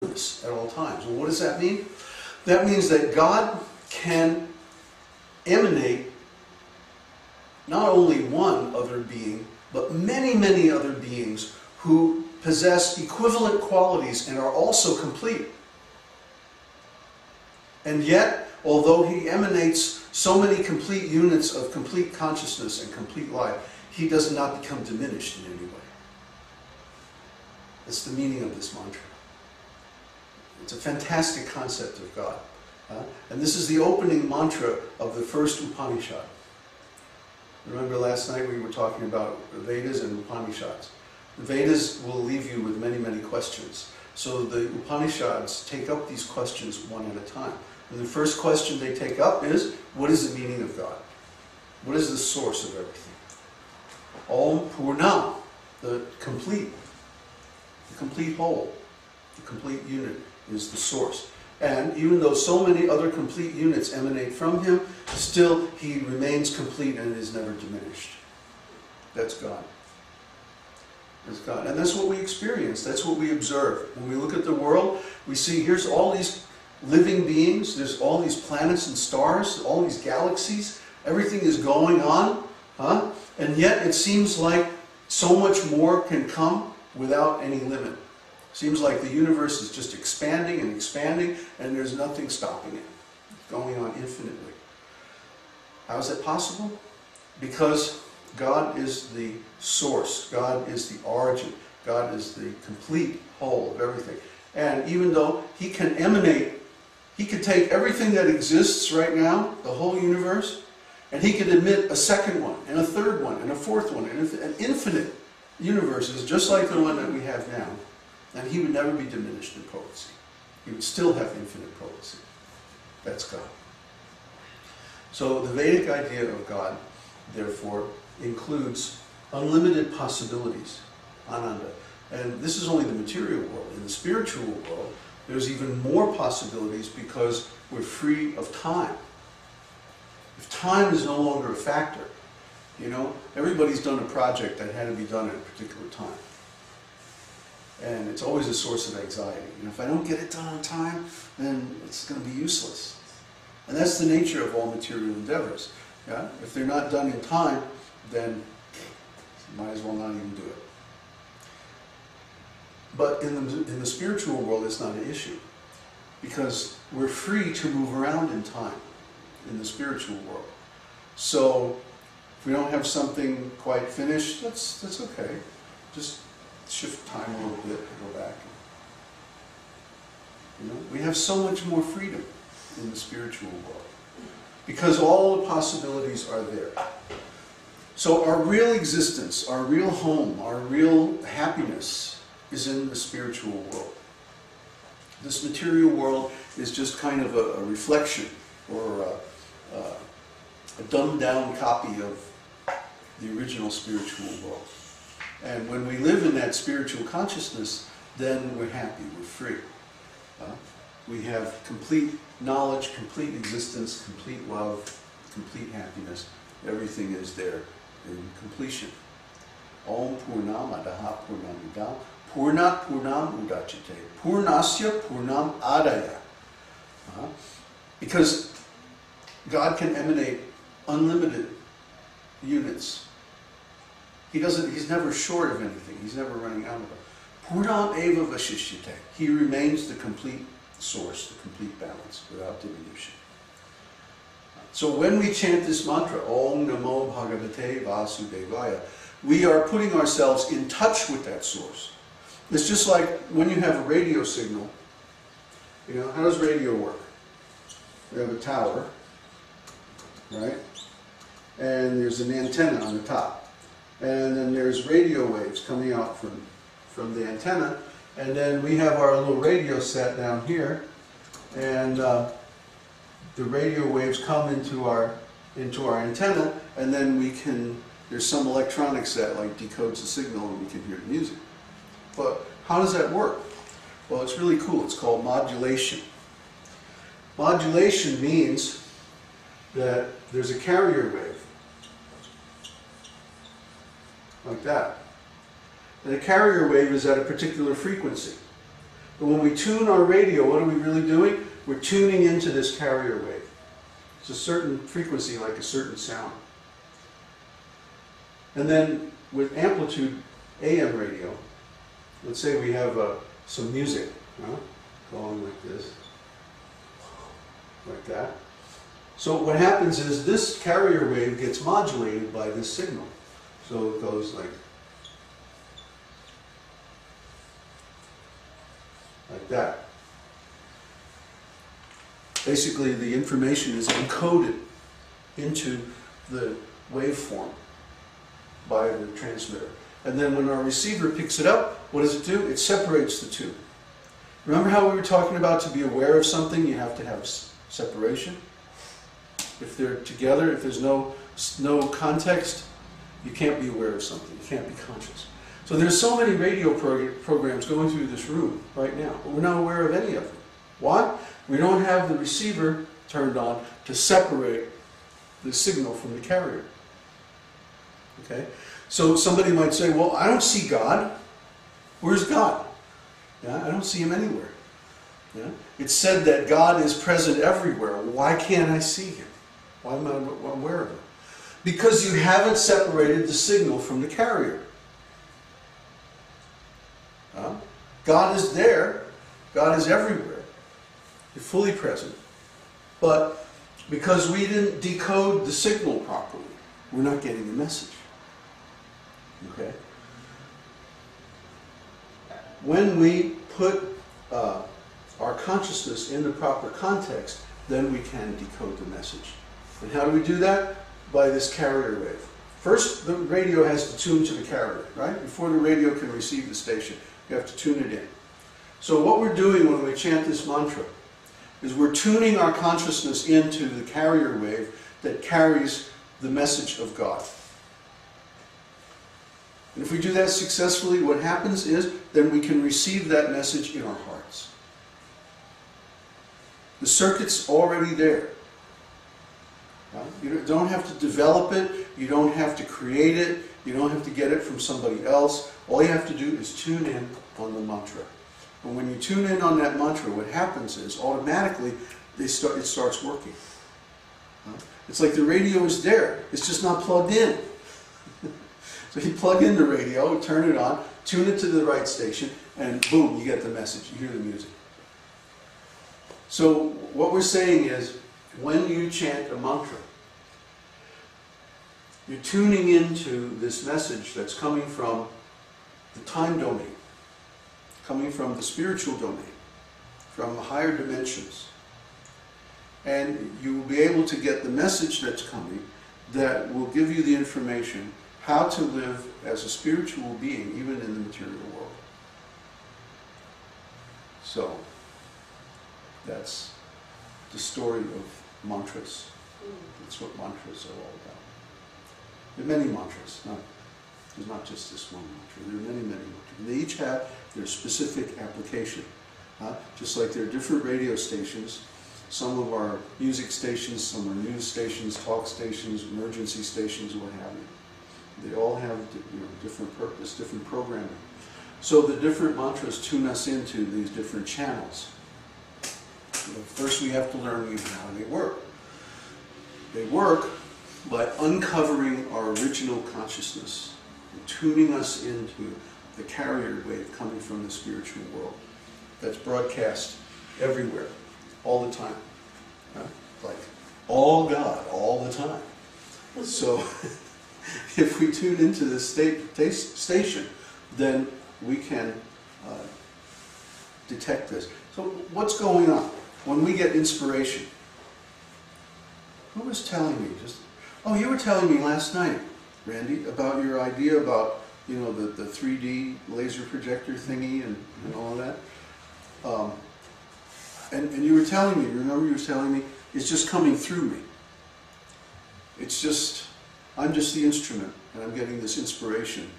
at all times. Well, what does that mean? That means that God can emanate not only one other being, but many, many other beings who possess equivalent qualities and are also complete. And yet, although he emanates so many complete units of complete consciousness and complete life, he does not become diminished in any way. That's the meaning of this mantra. It's a fantastic concept of God. And this is the opening mantra of the first Upanishad. Remember last night we were talking about Vedas and Upanishads. The Vedas will leave you with many, many questions. So the Upanishads take up these questions one at a time. And the first question they take up is, what is the meaning of God? What is the source of everything? Om Purnam, the complete whole, the complete unit is the source. And even though so many other complete units emanate from him, still he remains complete and is never diminished. That's God. That's God. And that's what we experience. That's what we observe. When we look at the world, we see here's all these living beings, there's all these planets and stars, all these galaxies, everything is going on, and yet it seems like so much more can come without any limit. Seems like the universe is just expanding and expanding, and there's nothing stopping it. It's going on infinitely. How is that possible? Because God is the source. God is the origin. God is the complete whole of everything. And even though he can emanate, he could take everything that exists right now, the whole universe, and he could emit a second one, and a third one, and a fourth one, and an infinite universes, just like the one that we have now. And he would never be diminished in potency. He would still have infinite potency. That's God. So the Vedic idea of God, therefore, includes unlimited possibilities, ananda. And this is only the material world. In the spiritual world, there's even more possibilities because we're free of time. If time is no longer a factor, you know, everybody's done a project that had to be done at a particular time. And it's always a source of anxiety. And if I don't get it done on time, then it's going to be useless. And that's the nature of all material endeavors. Yeah? If they're not done in time, then you might as well not even do it. But in the spiritual world, it's not an issue. Because we're free to move around in time in the spiritual world. So if we don't have something quite finished, that's okay. Just shift time a little bit and go back. You know, we have so much more freedom in the spiritual world because all the possibilities are there. So our real existence, our real home, our real happiness is in the spiritual world. This material world is just kind of a reflection or a dumbed down copy of the original spiritual world. And when we live in that spiritual consciousness, then we're happy, we're free. We have complete knowledge, complete existence, complete love, complete happiness. Everything is there in completion. Om Purnam Adaha Purnamidam Purnat Purnam Udachite Purnasya Purnam Adaya. Because God can emanate unlimited units. He's never short of anything. He's never running out of it. Purnam eva vashishyate. He remains the complete source, the complete balance, without diminution. So when we chant this mantra, Om Namo Bhagavate Vasudevaya, we are putting ourselves in touch with that source. It's just like when you have a radio signal. You know, how does radio work? We have a tower, right? And there's an antenna on the top. And then there's radio waves coming out from the antenna. And then we have our little radio set down here. And the radio waves come into our antenna. And then there's some electronics that like decodes the signal and we can hear the music. But how does that work? Well, it's really cool. It's called modulation. Modulation means that there's a carrier wave. Like that. And a carrier wave is at a particular frequency. But when we tune our radio, what are we really doing? We're tuning into this carrier wave. It's a certain frequency, like a certain sound. And then with amplitude AM radio, let's say we have some music going like this, like that. So what happens is this carrier wave gets modulated by this signal. So it goes like that. Basically, the information is encoded into the waveform by the transmitter. And then when our receiver picks it up, what does it do? It separates the two. Remember how we were talking about to be aware of something, you have to have separation? If they're together, if there's no context, you can't be aware of something. You can't be conscious. So there's so many radio programs going through this room right now, but we're not aware of any of them. Why? We don't have the receiver turned on to separate the signal from the carrier. Okay? So somebody might say, well, I don't see God. Where's God? Yeah, I don't see him anywhere. Yeah? It's said that God is present everywhere. Why can't I see him? Why am I aware of him? Because you haven't separated the signal from the carrier. God is there. God is everywhere. You're fully present. But because we didn't decode the signal properly, we're not getting the message. Okay? When we put our consciousness in the proper context, then we can decode the message. And how do we do that? By this carrier wave. First, the radio has to tune to the carrier, right? Before the radio can receive the station, you have to tune it in. So what we're doing when we chant this mantra is we're tuning our consciousness into the carrier wave that carries the message of God. And if we do that successfully, what happens is then we can receive that message in our hearts. The circuit's already there. You don't have to develop it, you don't have to create it, you don't have to get it from somebody else. All you have to do is tune in on the mantra. And when you tune in on that mantra, what happens is automatically it starts working. It's like the radio is there, it's just not plugged in. So you plug in the radio, turn it on, tune it to the right station, and boom, you get the message, you hear the music. So what we're saying is, when you chant a mantra, you're tuning into this message that's coming from the time domain, coming from the spiritual domain, from the higher dimensions. And you will be able to get the message that's coming that will give you the information how to live as a spiritual being, even in the material world. So, that's the story of mantras. That's what mantras are all about. There are many mantras. There's not just this one mantra. There are many, many mantras. They each have their specific application. Just like there are different radio stations. Some of our music stations, some are news stations, talk stations, emergency stations, what have you. They all have different purpose, different programming. So the different mantras tune us into these different channels. First we have to learn how they work. They work by uncovering our original consciousness and tuning us into the carrier wave coming from the spiritual world that's broadcast everywhere, all the time. Like all God, all the time. So if we tune into this station, then we can detect this. So what's going on? When we get inspiration, who was telling me? Oh, you were telling me last night, Randy, about your idea about, the 3D laser projector thingy and all of that. And you were telling me, remember you were telling me, it's just coming through me. It's just, I'm just the instrument, and I'm getting this inspiration.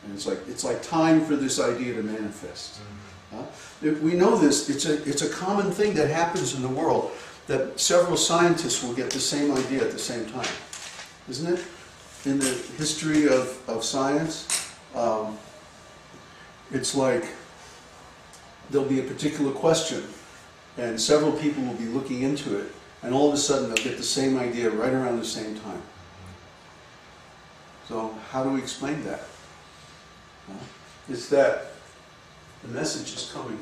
And it's like time for this idea to manifest. If we know this, it's a common thing that happens in the world, that several scientists will get the same idea at the same time. Isn't it? In the history of science, it's like there'll be a particular question, and several people will be looking into it, and all of a sudden they'll get the same idea right around the same time. So how do we explain that? It's that the message is coming.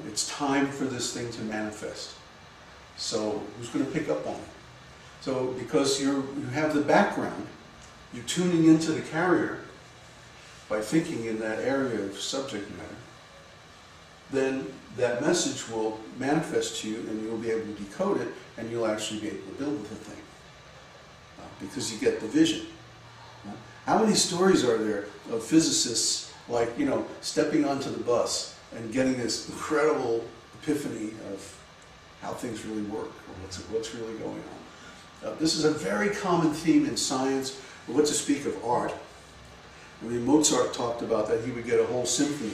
It's time for this thing to manifest. So who's going to pick up on it? So because you have the background, you're tuning into the carrier by thinking in that area of subject matter, then that message will manifest to you and you'll be able to decode it and you'll actually be able to build the thing. Because you get the vision. How many stories are there of physicists, like, you know, stepping onto the bus and getting this incredible epiphany of how things really work, or what's really going on? This is a very common theme in science, what to speak of art. I mean, Mozart talked about that. He would get a whole symphony